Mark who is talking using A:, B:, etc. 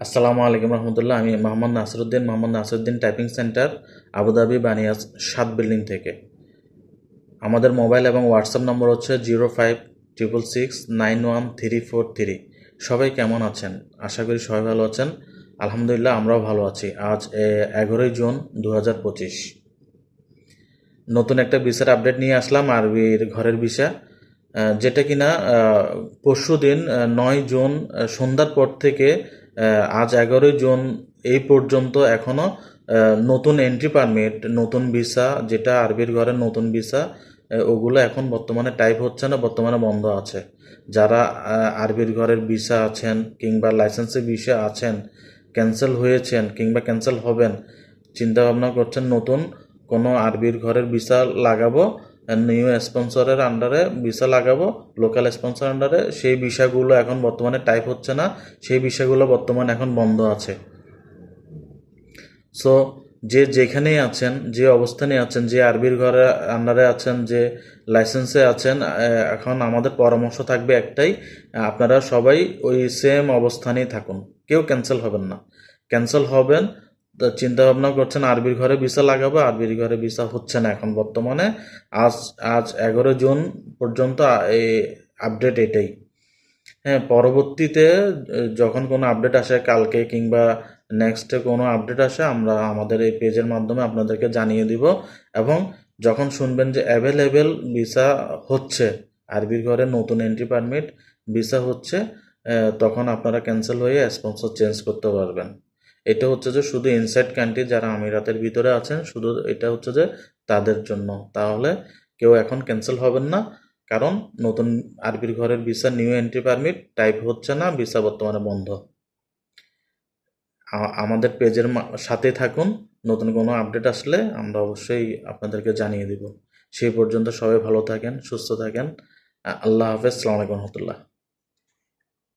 A: আসসালামু আলাইকুম রহমতুল্লাহ। আমি Mohammad Nasiruddin typing centre, Abu Dhabi Baniyas 7 building থেকে। আমাদের মোবাইল এবং হোয়াটসঅ্যাপ নম্বর হচ্ছে 0566691343। সবাই কেমন আছেন? আশা করি সবাই ভালো আছেন। আলহামদুলিল্লাহ, আমরাও ভালো আছি। আজ 11ই জুন 2025। নতুন একটা ভিসার আপডেট নিয়ে আসলাম, আরবির ঘরের ভিসা, যেটা কিনা পরশু দিন 9 জুন সন্ধ্যার পর থেকে আজ 11ই জুন এই পর্যন্ত এখনও নতুন এন্ট্রি পারমিট, নতুন ভিসা, যেটা আরবির ঘরের নতুন ভিসা, ওগুলো এখন বর্তমানে টাইপ হচ্ছে না, বর্তমানে বন্ধ আছে। যারা আরবির ঘরের ভিসা আছেন কিংবা লাইসেন্সের ভিসা আছেন, ক্যান্সেল হয়েছেন কিংবা ক্যান্সেল হবেন, চিন্তা ভাবনা করছেন নতুন কোনো আরবির ঘরের ভিসা লাগাবো, নিউ স্পন্সরের আন্ডারে ভিসা লাগাবো, লোকাল স্পন্সর আন্ডারে, সেই ভিসাগুলো এখন বর্তমানে টাইপ হচ্ছে না, সেই ভিসাগুলো বর্তমানে এখন বন্ধ আছে। সো যে যেখানেই আছেন, যে অবস্থানে আছেন, যে আরবির ঘরের আন্ডারে আছেন, যে লাইসেন্সে আছেন, এখন আমাদের পরামর্শ থাকবে একটাই, আপনারা সবাই ওই সেম অবস্থানেই থাকুন, কেউ ক্যান্সেল হবেন না। ক্যান্সেল হবেন চিন্তা ভাবনা করছেন আরবির ঘরে ভিসা লাগাবো, আরবির ঘরে ভিসা হচ্ছে না এখন বর্তমানে। আজ আজ 11 জুন পর্যন্ত এই আপডেট এটাই। হ্যাঁ, পরবর্তীতে যখন কোনো আপডেট আসে, কালকে কিংবা নেক্সটে কোনো আপডেট আসে, আমরা আমাদের এই পেজের মাধ্যমে আপনাদেরকে জানিয়ে দিব। এবং যখন শুনবেন যে অ্যাভেলেবেল ভিসা হচ্ছে, আরবির ঘরে নতুন এন্ট্রি পারমিট ভিসা হচ্ছে, তখন আপনারা ক্যান্সেল হয়ে স্পন্সর চেঞ্জ করতে পারবেন। এটা হচ্ছে যে শুধু ইনসাইড কান্ট্রি যারা আমিরাতের ভিতরে আছেন, শুধু এটা হচ্ছে যে তাদের জন্য। তাহলে কেউ এখন ক্যান্সেল হবেন না, কারণ নতুন আরবির ঘরের visa new entry permit type হচ্ছে না, ভিসা বর্তমানে বন্ধ। আমাদের পেজের সাথে থাকুন, নতুন কোনো আপডেট আসলে আমরা অবশ্যই আপনাদেরকে জানিয়ে দিব। সেই পর্যন্ত সবাই ভালো থাকেন, সুস্থ থাকেন। আল্লাহ হাফেজ, আসসালামু আলাইকুম রহমতুল্লাহ।